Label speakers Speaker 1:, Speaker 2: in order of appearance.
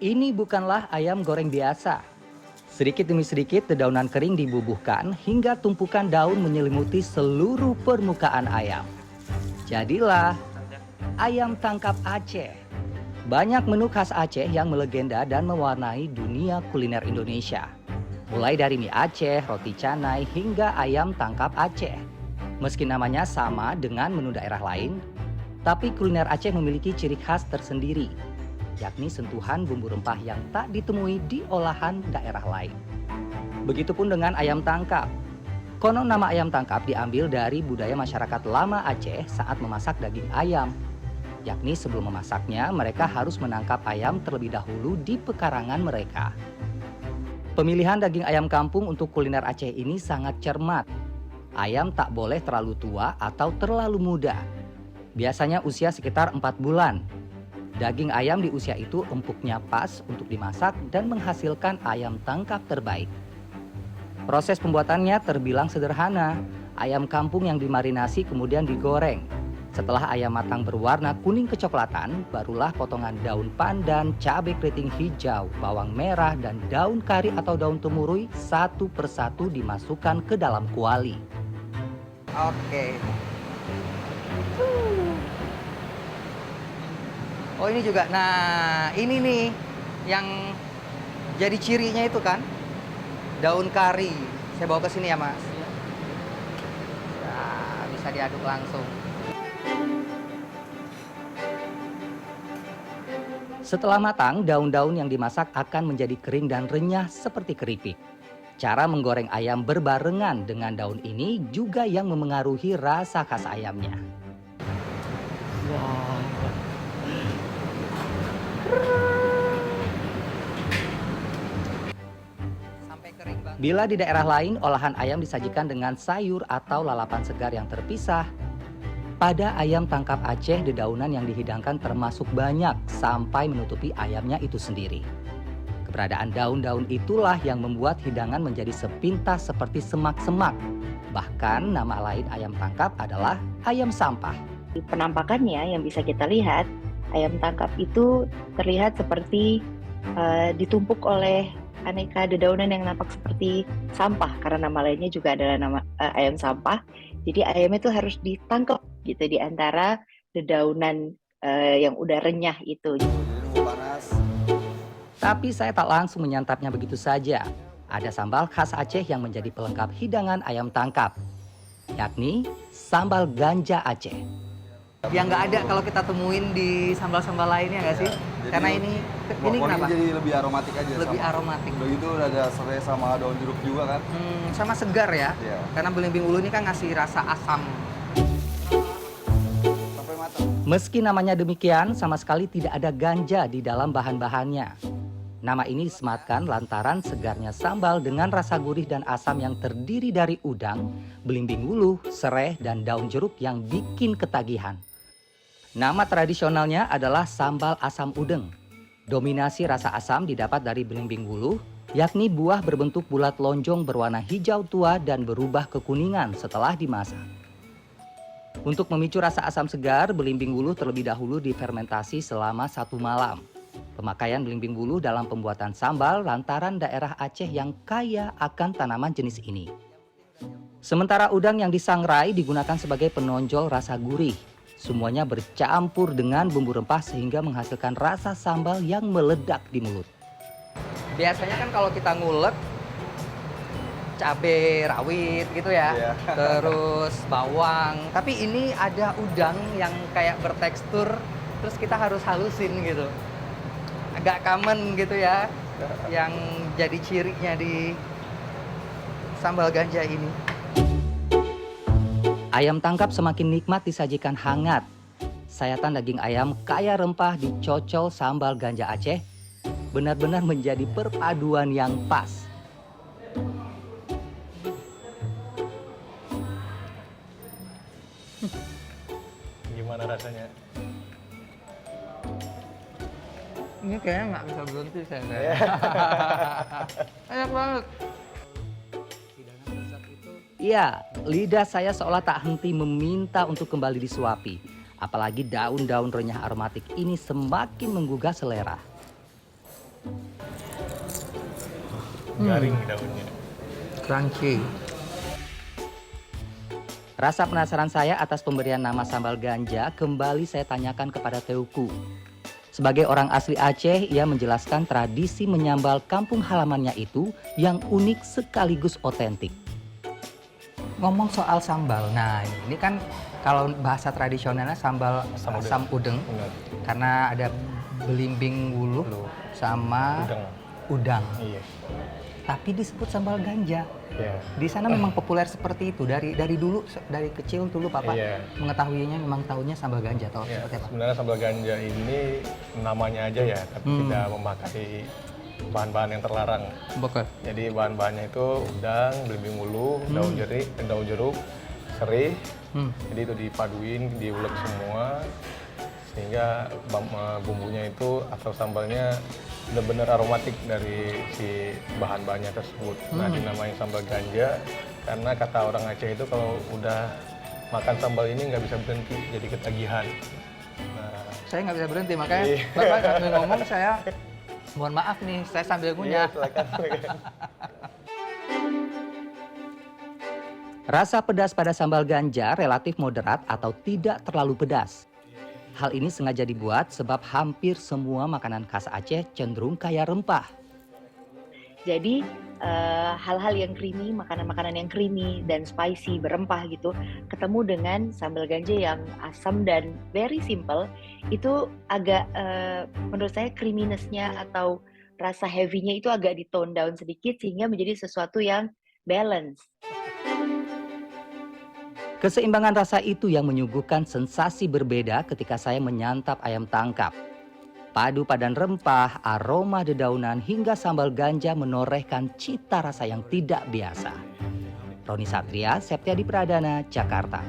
Speaker 1: Ini bukanlah ayam goreng biasa. Sedikit demi sedikit dedaunan kering dibubuhkan hingga tumpukan daun menyelimuti seluruh permukaan ayam. Jadilah ayam tangkap Aceh. Banyak menu khas Aceh yang melegenda dan mewarnai dunia kuliner Indonesia. Mulai dari mie Aceh, roti canai, hingga ayam tangkap Aceh. Meski namanya sama dengan menu daerah lain, tapi kuliner Aceh memiliki ciri khas tersendiri, yakni sentuhan bumbu rempah yang tak ditemui di olahan daerah lain. Begitupun dengan ayam tangkap. Konon nama ayam tangkap diambil dari budaya masyarakat lama Aceh saat memasak daging ayam. Yakni sebelum memasaknya, mereka harus menangkap ayam terlebih dahulu di pekarangan mereka. Pemilihan daging ayam kampung untuk kuliner Aceh ini sangat cermat. Ayam tak boleh terlalu tua atau terlalu muda. Biasanya usia sekitar 4 bulan. Daging ayam di usia itu empuknya pas untuk dimasak dan menghasilkan ayam tangkap terbaik. Proses pembuatannya terbilang sederhana. Ayam kampung yang dimarinasi kemudian digoreng. Setelah ayam matang berwarna kuning kecoklatan, barulah potongan daun pandan, cabai keriting hijau, bawang merah, dan daun kari atau daun temurui satu persatu dimasukkan ke dalam kuali. Oke. Oh ini juga, nah ini nih yang jadi cirinya itu kan, daun kari. Saya bawa ke sini ya Mas. Nah, bisa diaduk langsung. Setelah matang, daun-daun yang dimasak akan menjadi kering dan renyah seperti keripik. Cara menggoreng ayam berbarengan dengan daun ini juga yang memengaruhi rasa khas ayamnya. Wow. Bila di daerah lain, olahan ayam disajikan dengan sayur atau lalapan segar yang terpisah. Pada ayam tangkap Aceh, dedaunan yang dihidangkan termasuk banyak sampai menutupi ayamnya itu sendiri. Keberadaan daun-daun itulah yang membuat hidangan menjadi sepintas seperti semak-semak. Bahkan nama lain ayam tangkap adalah ayam sampah.
Speaker 2: Di penampakannya yang bisa kita lihat, ayam tangkap itu terlihat seperti ditumpuk oleh aneka dedaunan yang nampak seperti sampah, karena nama lainnya juga adalah nama ayam sampah. Jadi ayamnya itu harus ditangkap gitu di antara dedaunan yang udah renyah itu.
Speaker 1: Tapi saya tak langsung menyantapnya begitu saja. Ada sambal khas Aceh yang menjadi pelengkap hidangan ayam tangkap, yakni sambal ganja Aceh. Yang nggak ada kalau kita temuin di sambal-sambal lainnya nggak sih? Karena ini kenapa?
Speaker 3: Jadi lebih aromatik aja.
Speaker 1: Lebih aromatik.
Speaker 3: Udah gitu udah ada serai sama daun jeruk juga kan.
Speaker 1: Sama segar ya.
Speaker 3: Iya.
Speaker 1: Karena belimbing ulu ini kan ngasih rasa asam.
Speaker 3: Sampai matang.
Speaker 1: Meski namanya demikian, sama sekali tidak ada ganja di dalam bahan-bahannya. Nama ini disematkan lantaran segarnya sambal dengan rasa gurih dan asam yang terdiri dari udang, belimbing wuluh, serai, dan daun jeruk yang bikin ketagihan. Nama tradisionalnya adalah sambal asam udeng. Dominasi rasa asam didapat dari belimbing wuluh, yakni buah berbentuk bulat lonjong berwarna hijau tua dan berubah kekuningan setelah dimasak. Untuk memicu rasa asam segar, belimbing wuluh terlebih dahulu difermentasi selama 1 malam. Pemakaian belimbing wuluh dalam pembuatan sambal lantaran daerah Aceh yang kaya akan tanaman jenis ini. Sementara udang yang disangrai digunakan sebagai penonjol rasa gurih. Semuanya bercampur dengan bumbu rempah sehingga menghasilkan rasa sambal yang meledak di mulut. Biasanya kan kalau kita ngulek, cabai rawit gitu ya, terus bawang. Tapi ini ada udang yang kayak bertekstur, terus kita harus halusin gitu. Agak common gitu ya, yang jadi cirinya di sambal ganja ini. Ayam tangkap semakin nikmat disajikan hangat. Sayatan daging ayam kaya rempah dicocol sambal ganja Aceh benar-benar menjadi perpaduan yang pas.
Speaker 3: Gimana rasanya?
Speaker 1: Ini kayaknya nggak bisa berhenti saya. Enak banget. Iya, lidah saya seolah tak henti meminta untuk kembali disuapi. Apalagi daun-daun renyah aromatik ini semakin menggugah selera.
Speaker 3: garing daunnya.
Speaker 1: Crunchy. Rasa penasaran saya atas pemberian nama sambal ganja kembali saya tanyakan kepada Teuku. Sebagai orang asli Aceh, ia menjelaskan tradisi menyambal kampung halamannya itu yang unik sekaligus otentik. Ngomong soal sambal, nah ini kan kalau bahasa tradisionalnya sambal asam udeng,
Speaker 3: Benar.
Speaker 1: karena ada belimbing wuluh sama udang.
Speaker 3: Iya.
Speaker 1: Tapi disebut sambal ganja.
Speaker 3: Iya.
Speaker 1: Di sana memang populer seperti itu dari dulu, dari kecil dulu Papa
Speaker 3: Iya.
Speaker 1: mengetahuinya, memang tahunya sambal ganja atau
Speaker 3: Ya,
Speaker 1: seperti apa?
Speaker 3: sebenarnya sambal ganja ini namanya aja ya, tapi tidak memakai bahan-bahan yang terlarang.
Speaker 1: Betul.
Speaker 3: Jadi bahan-bahannya itu udang, belimbing ulu, daun jeruk, serih. Jadi itu dipaduin, diulek semua sehingga bumbunya itu atau sambalnya benar-benar aromatik dari si bahan-bahannya tersebut. Nah, dinamain sambal ganja karena kata orang Aceh itu kalau udah makan sambal ini nggak bisa berhenti, jadi ketagihan. Nah,
Speaker 1: Saya nggak bisa berhenti, makanya
Speaker 3: Iya.
Speaker 1: Bapak sambil ngomong saya, mohon maaf nih, saya sambil ngunyah.
Speaker 3: silakan.
Speaker 1: Rasa pedas pada sambal ganja relatif moderat atau tidak terlalu pedas. Hal ini sengaja dibuat sebab hampir semua makanan khas Aceh cenderung kaya rempah.
Speaker 2: Jadi hal-hal yang creamy, makanan-makanan yang creamy dan spicy, berempah gitu, ketemu dengan sambal ganja yang asam dan very simple, itu agak menurut saya creaminess-nya atau rasa heavy-nya itu agak di-tone down sedikit sehingga menjadi sesuatu yang balance.
Speaker 1: Keseimbangan rasa itu yang menyuguhkan sensasi berbeda ketika saya menyantap ayam tangkap. Padu padan rempah, aroma dedaunan hingga sambal ganja menorehkan cita rasa yang tidak biasa. Roni Satria, Septiadi Pradana, Jakarta.